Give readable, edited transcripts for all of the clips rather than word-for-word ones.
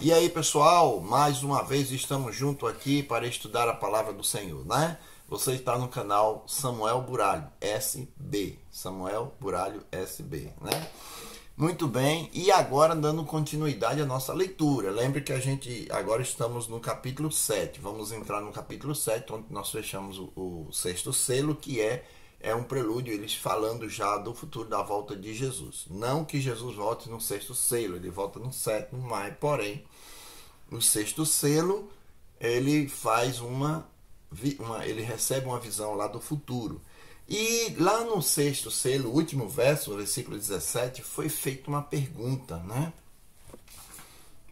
E aí, pessoal, mais uma vez estamos juntos aqui para estudar a palavra do Senhor, né? Você está no canal Samuel Buralho SB, Samuel Buralho SB, né? Muito bem, e agora dando continuidade à nossa leitura. Lembre que a gente agora estamos no capítulo 7. Vamos entrar no capítulo 7, onde nós fechamos o sexto selo, que é um prelúdio, eles falando já do futuro da volta de Jesus. Não que Jesus volte no sexto selo, ele volta no sétimo, mas porém, no sexto selo, ele faz ele recebe uma visão lá do futuro. E lá no sexto selo, o último verso, o versículo 17, foi feita uma pergunta, né?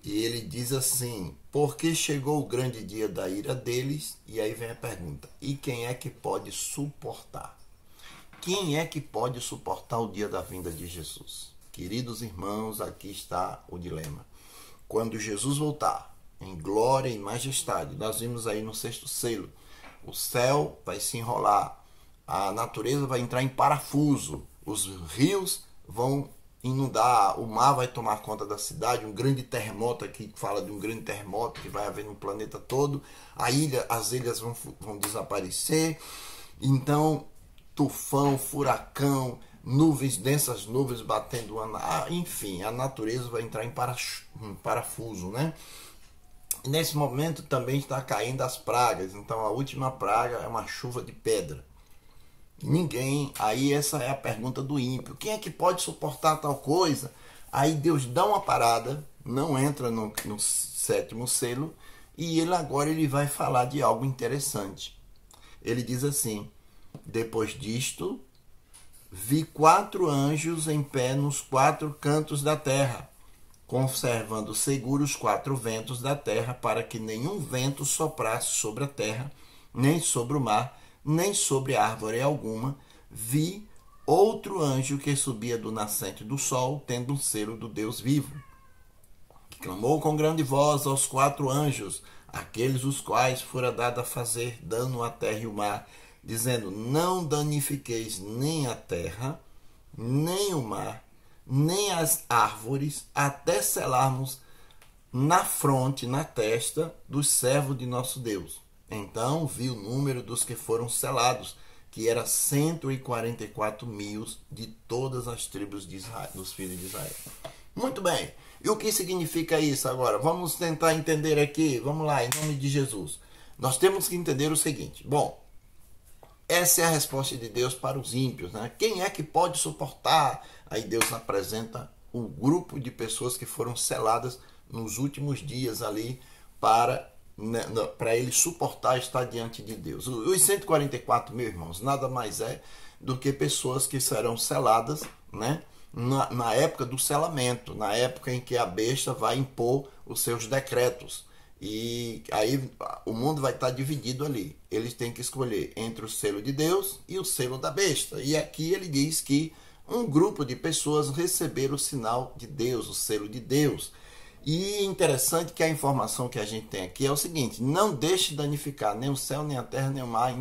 E ele diz assim: porque chegou o grande dia da ira deles? E aí vem a pergunta: e quem é que pode suportar? Quem é que pode suportar o dia da vinda de Jesus? Queridos irmãos, aqui está o dilema. Quando Jesus voltar em glória e majestade, nós vimos aí no sexto selo, o céu vai se enrolar, a natureza vai entrar em parafuso, os rios vão inundar, o mar vai tomar conta da cidade, um grande terremoto, aqui fala de um grande terremoto que vai haver no planeta todo, as ilhas vão desaparecer, então tufão, furacão, nuvens, densas nuvens batendo, enfim, a natureza vai entrar em parafuso, né? E nesse momento também está caindo as pragas, então a última praga é uma chuva de pedra. Ninguém, aí essa é a pergunta do ímpio, quem é que pode suportar tal coisa? Aí Deus dá uma parada, não entra no sétimo selo, e ele vai falar de algo interessante. Ele diz assim: depois disto, vi 4 anjos em pé nos 4 cantos da terra, conservando seguros os 4 ventos da terra, para que nenhum vento soprasse sobre a terra, nem sobre o mar, nem sobre árvore alguma. Vi outro anjo que subia do nascente do sol, tendo um selo do Deus vivo, que clamou com grande voz aos 4 anjos, aqueles os quais fora dado a fazer dano à terra e o mar, dizendo: não danifiqueis nem a terra, nem o mar, nem as árvores, até selarmos na fronte, na testa dos servos de nosso Deus. Então vi o número dos que foram selados, que era 144 mil de todas as tribos de Israel, dos filhos de Israel. Muito bem. E o que significa isso agora? Vamos tentar entender aqui. Vamos lá, em nome de Jesus. Nós temos que entender o seguinte. Bom, essa é a resposta de Deus para os ímpios, né? Quem é que pode suportar? Aí Deus apresenta o grupo de pessoas que foram seladas nos últimos dias ali para ele suportar estar diante de Deus. Os 144 mil irmãos, nada mais é do que pessoas que serão seladas, né? Na época do selamento, na época em que a besta vai impor os seus decretos. E aí o mundo vai estar dividido ali. Eles têm que escolher entre o selo de Deus e o selo da besta. E aqui ele diz que um grupo de pessoas receberam o sinal de Deus, o selo de Deus. E interessante que a informação que a gente tem aqui é o seguinte: não deixe danificar nem o céu, nem a terra, nem o mar,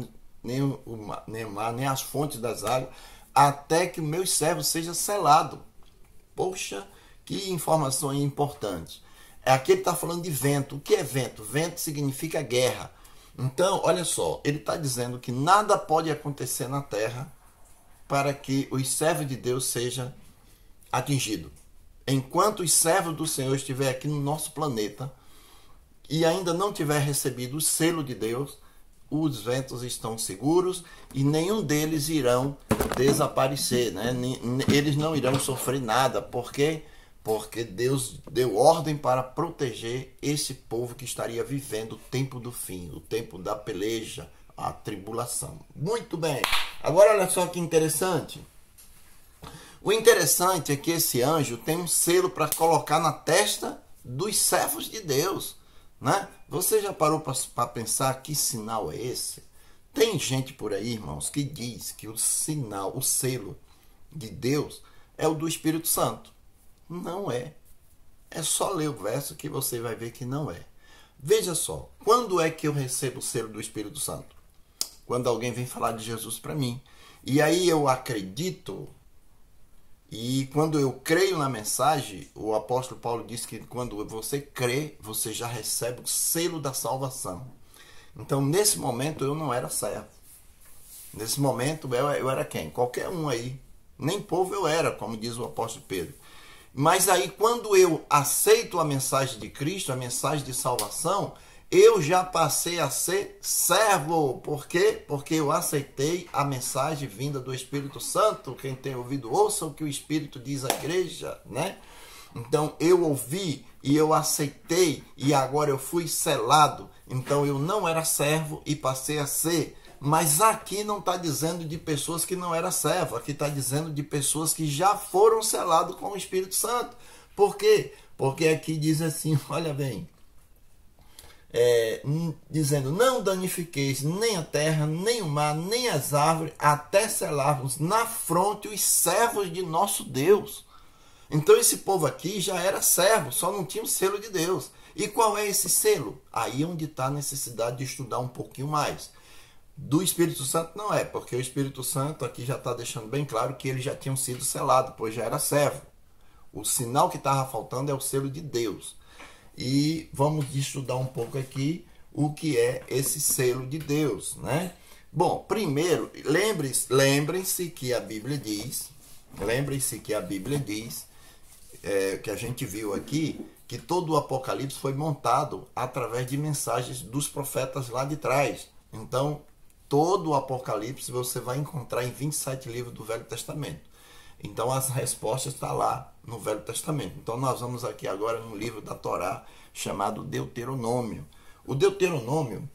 nem as fontes das águas, até que o meu servo seja selado. Poxa, que informação importante. Aqui ele está falando de vento. O que é vento? Vento significa guerra. Então, olha só, ele está dizendo que nada pode acontecer na terra para que os servos de Deus sejam atingidos. Enquanto os servos do Senhor estiver aqui no nosso planeta e ainda não tiver recebido o selo de Deus, os ventos estão seguros e nenhum deles irão desaparecer, né? Eles não irão sofrer nada. Por quê? Porque Deus deu ordem para proteger esse povo que estaria vivendo o tempo do fim, o tempo da peleja, a tribulação. Muito bem. Agora olha só que interessante. O interessante é que esse anjo tem um selo para colocar na testa dos servos de Deus, né? Você já parou para pensar que sinal é esse? Tem gente por aí, irmãos, que diz que o sinal, o selo de Deus é o do Espírito Santo. Não é. É só ler o verso que você vai ver que não é. Veja só, quando é que eu recebo o selo do Espírito Santo? Quando alguém vem falar de Jesus para mim. E aí eu acredito E quando eu creio na mensagem, o apóstolo Paulo diz que quando você crê, você já recebe o selo da salvação. Então, nesse momento, eu não era servo. Nesse momento, eu era quem? Qualquer um aí. Nem povo eu era, como diz o apóstolo Pedro. Mas aí, quando eu aceito a mensagem de Cristo, a mensagem de salvação, eu já passei a ser servo. Por quê? Porque eu aceitei a mensagem vinda do Espírito Santo. Quem tem ouvido, ouça o que o Espírito diz à igreja, né? Então, eu ouvi e eu aceitei e agora eu fui selado. Então, eu não era servo e passei a ser. Mas aqui não está dizendo de pessoas que não eram servo. Aqui está dizendo de pessoas que já foram selados com o Espírito Santo. Por quê? Porque aqui diz assim, olha bem, dizendo, não danifiqueis nem a terra, nem o mar, nem as árvores, até selarmos na fronte os servos de nosso Deus. Então esse povo aqui já era servo, só não tinha o selo de Deus. E qual é esse selo? Aí é onde está a necessidade de estudar um pouquinho mais. Do Espírito Santo não é, porque o Espírito Santo aqui já está deixando bem claro que eles já tinham sido selados, pois já era servo. O sinal que estava faltando é o selo de Deus. E vamos estudar um pouco aqui o que é esse selo de Deus, né? Bom, primeiro, lembrem-se que a Bíblia diz, que a gente viu aqui, que todo o Apocalipse foi montado através de mensagens dos profetas lá de trás. Então, todo o Apocalipse você vai encontrar em 27 livros do Velho Testamento. Então, as respostas estão lá no Velho Testamento. Então, nós vamos aqui agora no livro da Torá, chamado Deuteronômio. O Deuteronômio,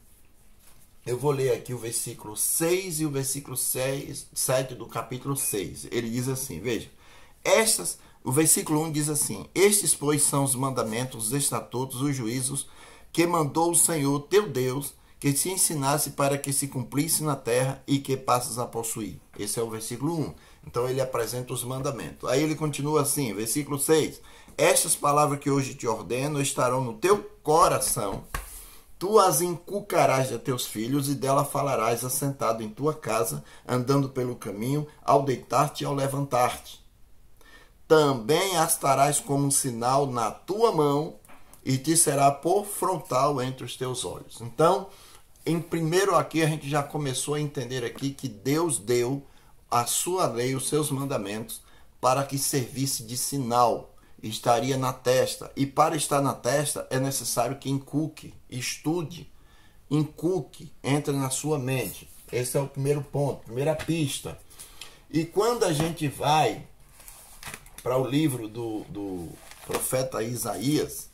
eu vou ler aqui o versículo 6 e o versículo 7 do capítulo 6. Ele diz assim, veja, o versículo 1 diz assim, estes, pois, são os mandamentos, os estatutos, os juízos que mandou o Senhor, teu Deus, que se ensinasse para que se cumprisse na terra e que passes a possuir. Esse é o versículo 1. Então ele apresenta os mandamentos. Aí ele continua assim, versículo 6. Estas palavras que hoje te ordeno estarão no teu coração. Tu as inculcarás a teus filhos e dela falarás assentado em tua casa, andando pelo caminho, ao deitar-te e ao levantar-te. Também as estarás como um sinal na tua mão e te será por frontal entre os teus olhos. Então, primeiro aqui a gente já começou a entender aqui que Deus deu a sua lei, os seus mandamentos, para que servisse de sinal, estaria na testa. E para estar na testa é necessário que inculque, estude, entre na sua mente. Esse é o primeiro ponto, primeira pista. E quando a gente vai para o livro do profeta Isaías,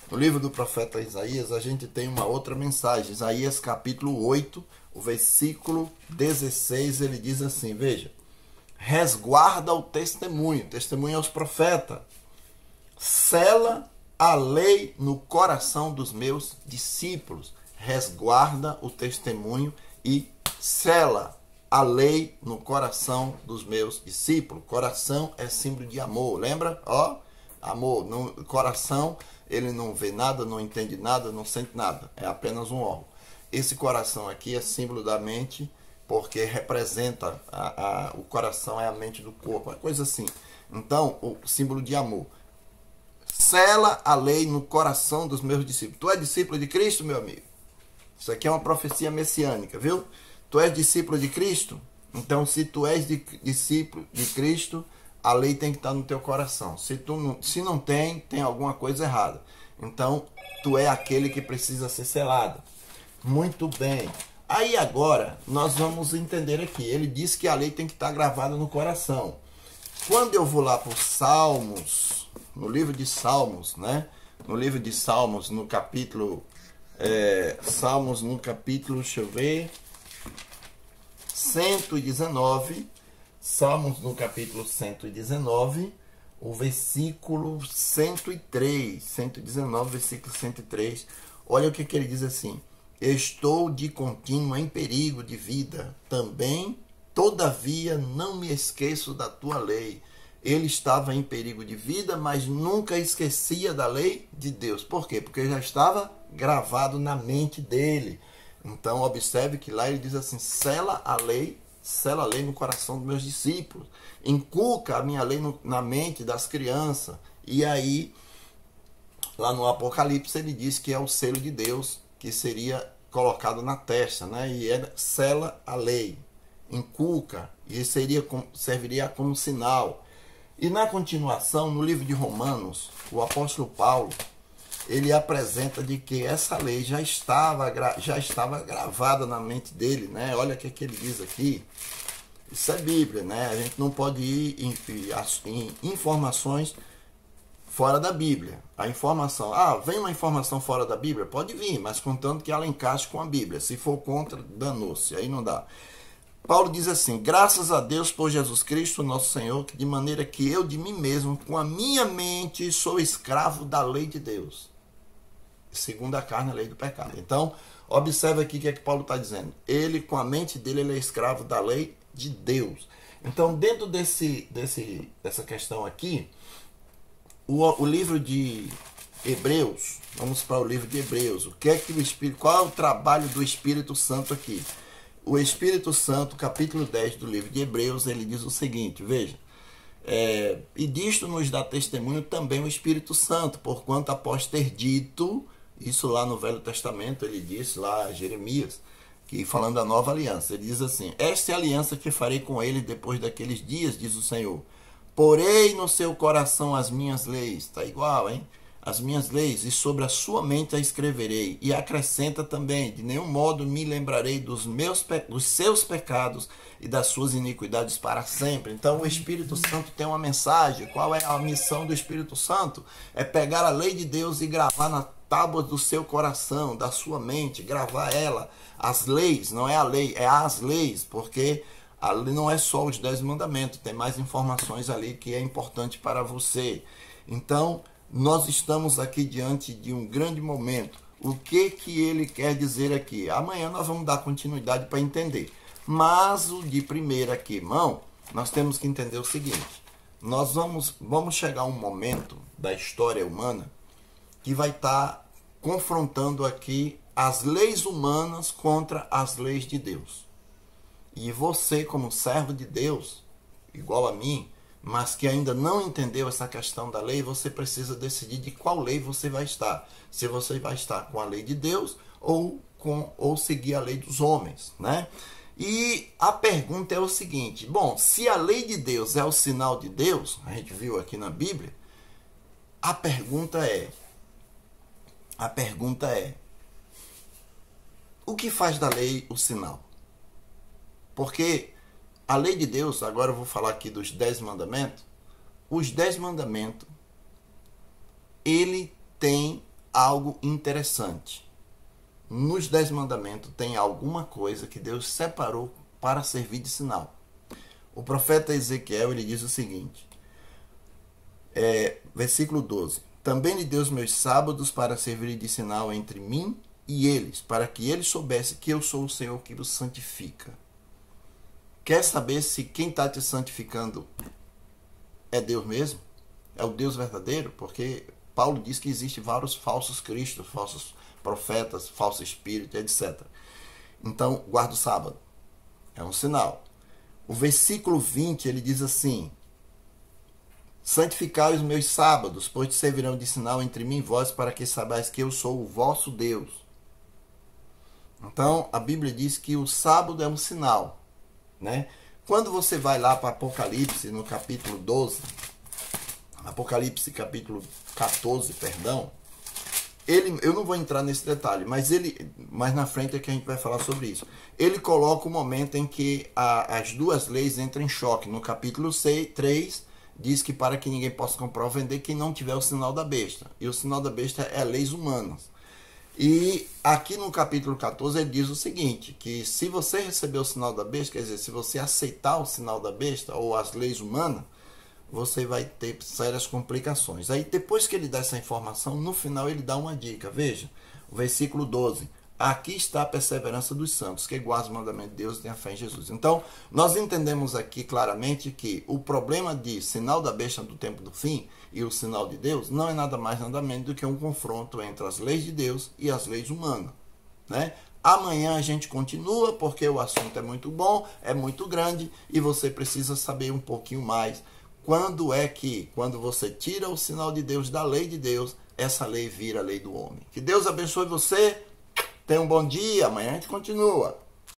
no livro do profeta Isaías, a gente tem uma outra mensagem. Isaías capítulo 8, o versículo 16, ele diz assim, veja, resguarda o testemunho aos profetas, sela a lei no coração dos meus discípulos, resguarda o testemunho e sela a lei no coração dos meus discípulos. Coração é símbolo de amor, lembra? Ó, amor, no coração ele não vê nada, não entende nada, não sente nada, é apenas um órgão. Esse coração aqui é símbolo da mente, porque representa, o coração é a mente do corpo, uma coisa assim. Então, o símbolo de amor. Sela a lei no coração dos meus discípulos. Tu és discípulo de Cristo, meu amigo? Isso aqui é uma profecia messiânica, viu? Tu és discípulo de Cristo? Então, se tu és discípulo de Cristo, a lei tem que estar no teu coração. Se não tem alguma coisa errada. Então, tu é aquele que precisa ser selado. Muito bem. Aí agora, nós vamos entender aqui. Ele diz que a lei tem que estar gravada no coração. Quando eu vou lá para os Salmos, no livro de Salmos, né? No livro de Salmos, no capítulo... Salmos, no capítulo, deixa eu ver... 119... Salmos no capítulo 119, o versículo 103, 119, versículo 103. Olha o que ele diz assim: estou de contínuo em perigo de vida, também, todavia, não me esqueço da tua lei. Ele estava em perigo de vida, mas nunca esquecia da lei de Deus. Por quê? Porque já estava gravado na mente dele. Então, observe que lá ele diz assim, sela a lei sela a lei no coração dos meus discípulos, inculca a minha lei na mente das crianças. E aí, lá no Apocalipse, ele diz que é o selo de Deus que seria colocado na testa, né? E ele sela a lei, inculca, e serviria como sinal. E na continuação, no livro de Romanos, o apóstolo Paulo, ele apresenta de que essa lei já estava gravada na mente dele, né? Olha o que ele diz aqui. Isso é Bíblia, né? A gente não pode ir em informações fora da Bíblia. A informação, vem uma informação fora da Bíblia? Pode vir, mas contando que ela encaixe com a Bíblia. Se for contra, danou-se, aí não dá. Paulo diz assim: graças a Deus por Jesus Cristo, nosso Senhor, que de maneira que eu de mim mesmo, com a minha mente, sou escravo da lei de Deus. Segundo a carne, a lei do pecado. Então, observa aqui o que é que Paulo está dizendo. Ele, com a mente dele, ele é escravo da lei de Deus. Então, dentro dessa questão aqui, o livro de Hebreus, vamos para o livro de Hebreus. O que é que o Espírito, qual é o trabalho do Espírito Santo aqui? O Espírito Santo, capítulo 10 do livro de Hebreus, ele diz o seguinte, veja: e disto nos dá testemunho também o Espírito Santo, porquanto após ter dito, isso lá no Velho Testamento, ele disse lá, Jeremias, que falando da nova aliança, ele diz assim: esta é a aliança que farei com ele depois daqueles dias, diz o Senhor. Porei no seu coração as minhas leis, está igual, hein? As minhas leis, e sobre a sua mente a escreverei. E acrescenta também: de nenhum modo me lembrarei dos seus pecados e das suas iniquidades para sempre. Então o Espírito Santo tem uma mensagem. Qual é a missão do Espírito Santo? É pegar a lei de Deus e gravar na tábua do seu coração, da sua mente, gravar ela. As leis, não é a lei, é as leis, porque ali não é só os 10 mandamentos, tem mais informações ali que é importante para você. Então, nós estamos aqui diante de um grande momento. O que ele quer dizer aqui? Amanhã nós vamos dar continuidade para entender. Mas o de primeira aqui, irmão, nós temos que entender o seguinte. Nós vamos chegar a um momento da história humana que vai estar confrontando aqui as leis humanas contra as leis de Deus. E você, como servo de Deus, igual a mim, mas que ainda não entendeu essa questão da lei, você precisa decidir de qual lei você vai estar. Se você vai estar com a lei de Deus ou seguir a lei dos homens, né? E a pergunta é o seguinte: bom, se a lei de Deus é o sinal de Deus, a gente viu aqui na Bíblia, a pergunta é, o que faz da lei o sinal? Porque a lei de Deus, agora eu vou falar aqui dos 10 mandamentos. Os 10 mandamentos, ele tem algo interessante. Nos 10 mandamentos tem alguma coisa que Deus separou para servir de sinal. O profeta Ezequiel, ele diz o seguinte, versículo 12. Também lhe deu os meus sábados para servir de sinal entre mim e eles, para que eles soubessem que eu sou o Senhor que os santifica. Quer saber se quem está te santificando é Deus mesmo? É o Deus verdadeiro? Porque Paulo diz que existe vários falsos cristos, falsos profetas, falsos espíritos, etc. Então, guarda o sábado. É um sinal. O versículo 20, ele diz assim: santificai os meus sábados, pois te servirão de sinal entre mim e vós, para que saibais que eu sou o vosso Deus. Então, a Bíblia diz que o sábado é um sinal, né? Quando você vai lá para Apocalipse, no capítulo 12, Apocalipse capítulo 14, perdão, eu não vou entrar nesse detalhe, mas na frente é que a gente vai falar sobre isso. Ele coloca o momento em que as duas leis entram em choque. No capítulo 3, diz que para que ninguém possa comprar ou vender quem não tiver o sinal da besta. E o sinal da besta é leis humanas. E aqui no capítulo 14 ele diz o seguinte, que se você receber o sinal da besta, quer dizer, se você aceitar o sinal da besta ou as leis humanas, você vai ter sérias complicações. Aí depois que ele dá essa informação, no final ele dá uma dica. Veja, o versículo 12. Aqui está a perseverança dos santos, que guardam os mandamentos de Deus e têm a fé em Jesus. Então, nós entendemos aqui claramente que o problema de sinal da besta do tempo do fim e o sinal de Deus não é nada mais, nada menos do que um confronto entre as leis de Deus e as leis humanas, né? Amanhã a gente continua, porque o assunto é muito bom, é muito grande e você precisa saber um pouquinho mais. Quando você tira o sinal de Deus da lei de Deus, essa lei vira a lei do homem. Que Deus abençoe você. Tenha um bom dia. Amanhã a gente continua.